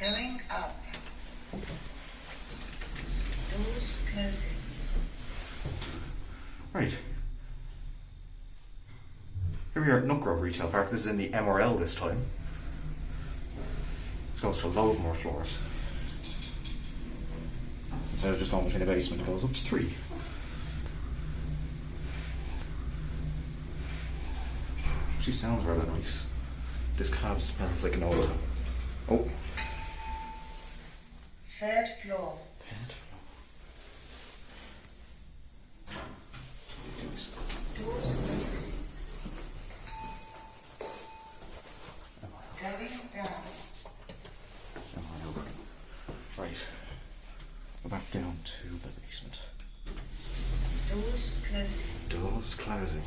Going up. Doors closing. Right. Here we are at Nutgrove Retail Park. This is in the MRL this time. This goes to a load more floors. Instead of just going between the basement, it goes up to 3. Actually sounds rather nice. This cab smells like an old... Oh. 3rd floor. 3rd floor. Doors closing. Going down. Am I over? Right. Go back down to the basement. Doors closing. Doors closing.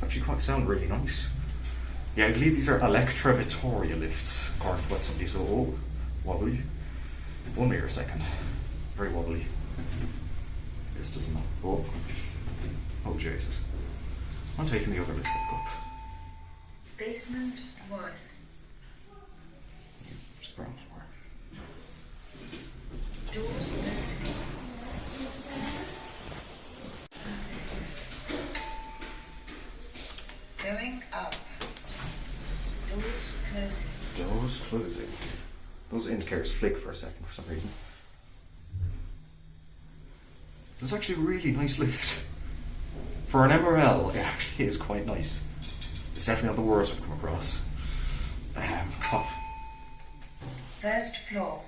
Actually quite sound really nice. Yeah, I believe these are Electra Vittoria lifts, according to what somebody said. Oh, wobbly. 1 meter a second. Very wobbly. This does not. Oh Jesus. I'm taking the other lift back up. Basement 1. Just ground floor. Doors opening. Going up. Doors closing. Doors closing. Those indicators flick for a second for some reason. This is actually a really nice lift. For an MRL, it actually is quite nice. It's definitely not the worst I've come across. Cough. 1st floor.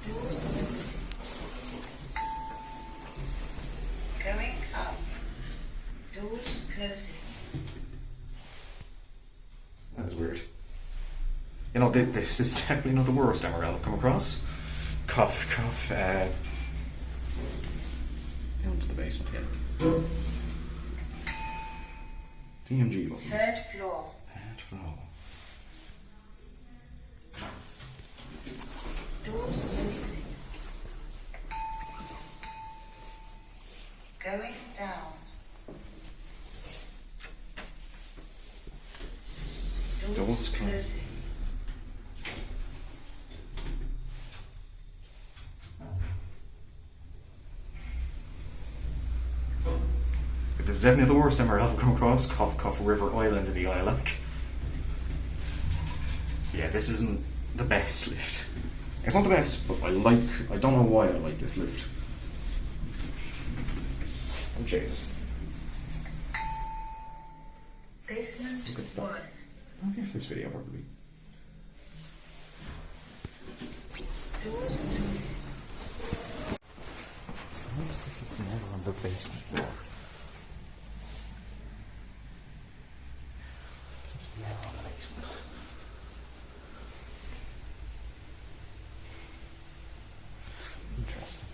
Doors opening. Going up. Doors closing. That was weird. You know, this is definitely not the worst MRL I've come across. Cough, cough. Down to the basement again. DMG buttons. 3rd floor. 3rd floor. Doors opening. Going down. Doors closing. This is definitely the worst MRL I've come across. Cough, cough, River Island in the Ileach. Yeah, this isn't the best lift. It's not the best, but I don't know why I like this lift. Oh, Jesus. Basement Look at that. 1. I'll give this video probably. Doors opening. Why is this lift never on the basement floor? It's never on the basement. Interesting.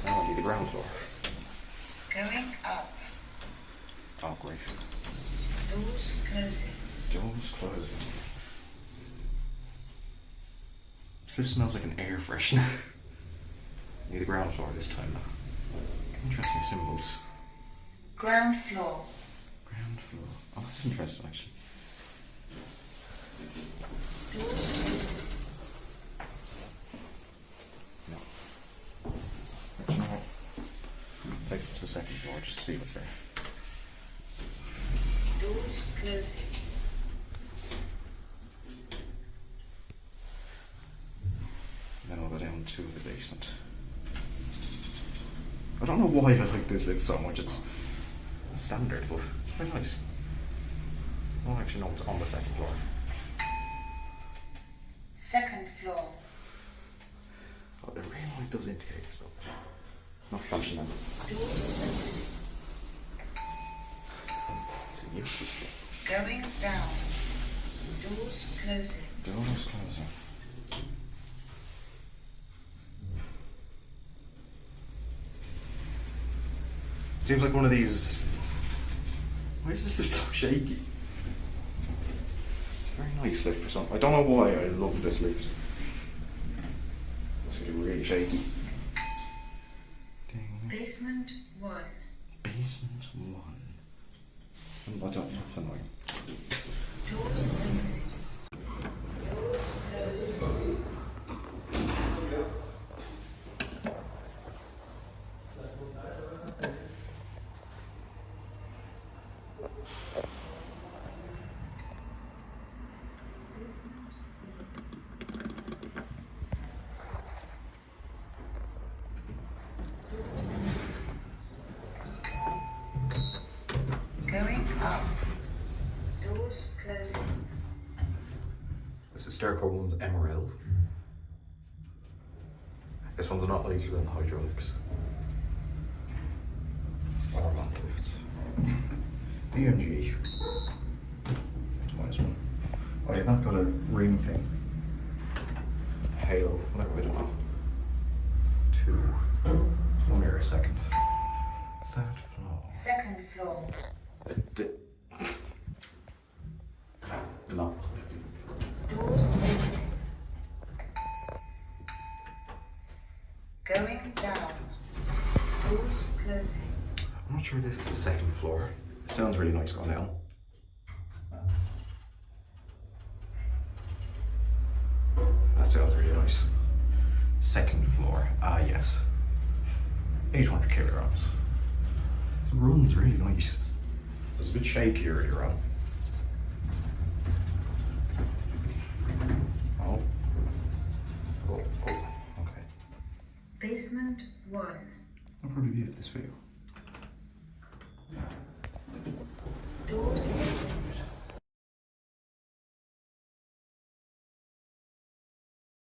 Now I need the ground floor. Going up. Oh, great. Doors closing. Doors closing. This lift smells like an air freshener. Need the ground floor this time. Interesting symbols. Ground floor. Ground floor. Oh, that's interesting actually. Doors opening. No. Actually, no. Take it to the 2nd floor just to see what's there. Doors closing. Then I'll go down to the basement. I don't know why I like this lift so much. It's standard, but it's very nice. I don't actually know what's on the 2nd floor. 2nd floor. Oh, I really like those indicators though. Not flashing them. Doors It's a useless lift. opening. Going down. Doors closing. Doors closing. Seems like one of these. Why is this lift so shaky? It's a very nice lift for something. I don't know why I love this lift. It's getting really shaky. Ding. Basement 1. Basement 1. I don't know, that's annoying. Doors opening. Going up. Doors closing. This is Stairco 1's Emerald. This one's not nicer than the hydraulics. Or manual lifts. DMG. -1. Oh yeah, that got a ring thing. Halo, whatever, I don't know. 2. One here a second. Third floor. Second floor. No. Doors opening. Going down. Doors closing. I'm not sure this is the second floor. It sounds really nice going down. That sounds really nice. Second floor. Ah, yes. 800 kilograms. This run's really nice. It's a bit shaky earlier on. Oh. Oh, okay. Basement 1. I'll probably leave this video.